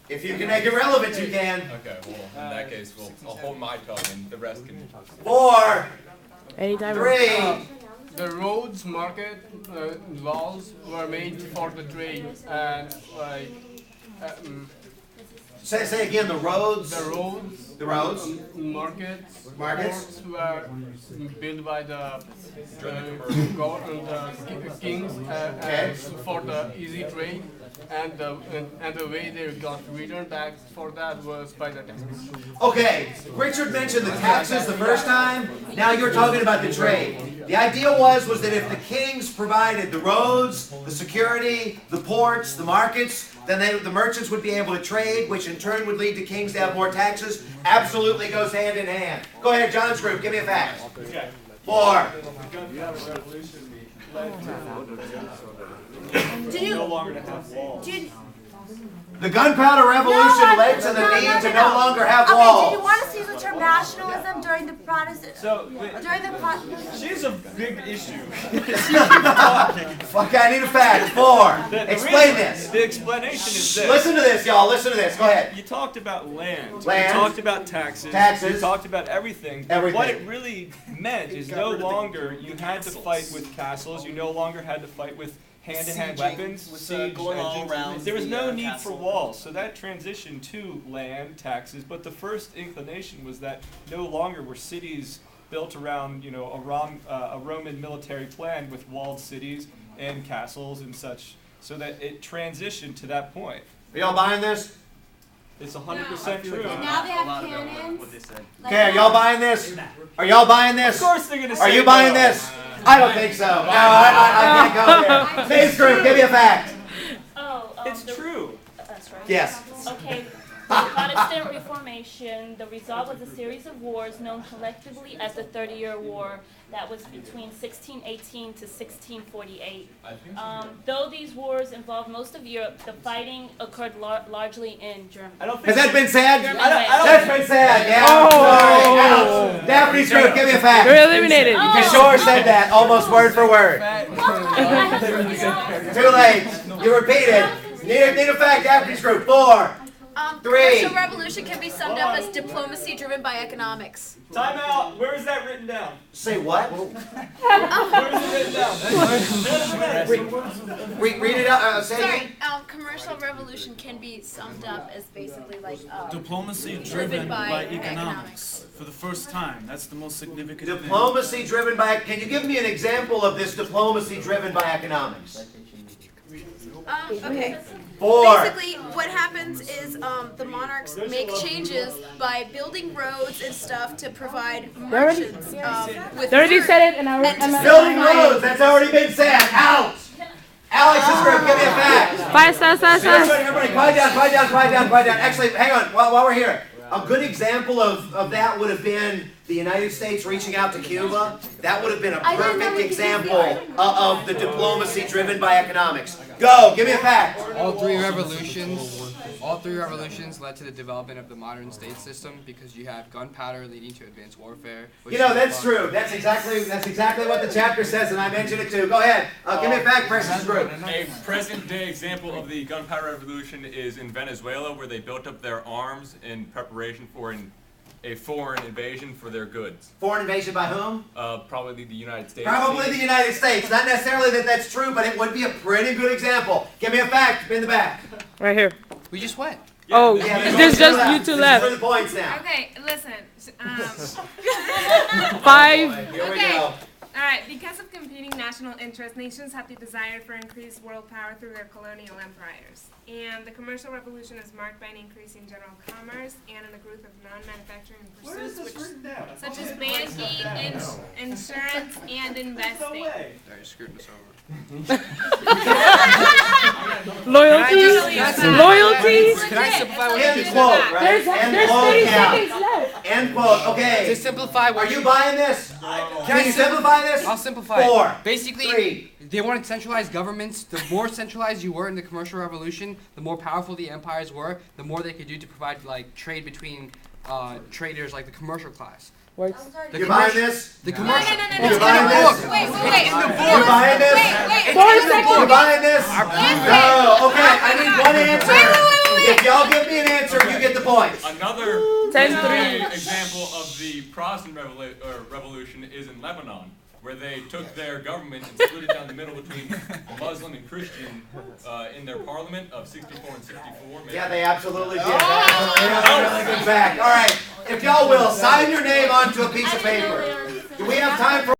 If you can make it relevant, you can. Okay, well, in that case, I'll hold my tongue and the rest can... 4, Anytime. 3. The roads, market, laws were made for the trade and like. Say again. The roads. The roads. The roads. Markets. Markets. Ports were built by the kings for the easy trade, and the way they got returned back for that was by the taxes. Okay, Richard mentioned the taxes the first time. Now you're talking about the trade. The idea was that if the kings provided the roads, the security, the ports, the markets, then the merchants would be able to trade, which in turn would lead to kings to have more taxes. Absolutely goes hand in hand. Go ahead, John's group. Give me a fact. 4. The Gunpowder Revolution led to the need to no longer have walls. Did you want to see the term nationalism during the Protestant? She's a big issue. Okay, I need a fact. 4. Explain this. The explanation is this. Listen to this, y'all. Listen to this. Go ahead. You talked about land. Land. You talked about taxes. Taxes. You talked about everything. Everything. What it really meant is no longer you had to fight with castles. You no longer had to fight with hand-to-hand weapons, siege going all engines. around There was the, no need castle. for walls, so that transition to land, taxes, but the first inclination was that no longer were cities built around, a Roman military plan with walled cities and castles and such, so that it transitioned to that point. Are y'all buying this? It's 100% true. And now they have cannons. Okay, are y'all buying this? Are y'all buying this? Of course they're going to say Are you buying this? I don't think so. No, I can't go there. Maze group, give me a fact. It's true. That's right. Yes. Okay. The Protestant Reformation, the result was a series of wars known collectively as the 30-Year War that was between 1618 to 1648. Though these wars involved most of Europe, the fighting occurred largely in Germany. Has that been said? That's been said, yeah. Sorry. Daphne's group, give me a fact. You're eliminated. Kishore said that almost word for word. Too late. You repeated. Need a fact, Daphne's group. 4. 3. Commercial revolution can be summed up as diplomacy driven by economics. Time out. Where is that written down? Say what? Where is it written down? Read it out. Say it again. Sorry, commercial revolution can be summed up as basically like Diplomacy driven by economics. For the first time. That's the most significant thing. Diplomacy driven by... Can you give me an example of this diplomacy driven by economics? Okay. 4. Basically, what happens is the monarchs make changes by building roads and stuff to provide merchants with They already food. said it, and I'm Building roads, that's already been said. Out. Alex's group, give me a fact. Everybody, quiet down. Actually, hang on, while we're here. A good example of that would have been the United States reaching out to Cuba. That would have been a perfect example of the diplomacy driven by economics. Go, give me a fact. All three revolutions led to the development of the modern state system because you have gunpowder leading to advanced warfare. That's true. That's exactly what the chapter says, and I mentioned it too. Go ahead. Give me a fact, Preston's group. A present-day example of the Gunpowder Revolution is in Venezuela, where they built up their arms in preparation for a foreign invasion for their goods. Foreign invasion by whom? Probably the United States. Probably the United States. Not necessarily that's true, but it would be a pretty good example. Give me a fact in the back. Right here. We just went. Oh, there's just you two left. For the points now. Okay, listen. 5. Here we go. Alright, because of competing national interests, nations have the desire for increased world power through their colonial empires. And the commercial revolution is marked by an increase in general commerce and in the growth of non-manufacturing pursuits, such as banking, insurance, and investing. You're screwing us over. Loyalty. Can I simplify what End you said? quote, right? There's 30 seconds left. End quote. Okay. To simplify what Are you buying this? Can you simplify this? I'll simplify 4. it. Basically, 3. they wanted centralized governments. The more centralized you were in the commercial revolution, the more powerful the empires were, the more they could do to provide trade between traders like the commercial class. Works. You buying this? The commercial. No. You buying this? Wait. You buying this? Wait. 4 seconds. You buying this? No. Okay, I need one answer. If y'all give me an answer, you get the points. Another 10-3. example of the Protestant revolution is in Lebanon, where they took their government and split it down the middle between Muslim and Christian in their parliament of 64 and 64. Yeah, they absolutely did. That's a really good fact. All right, if y'all will, sign your name onto a piece of paper. Do we have time for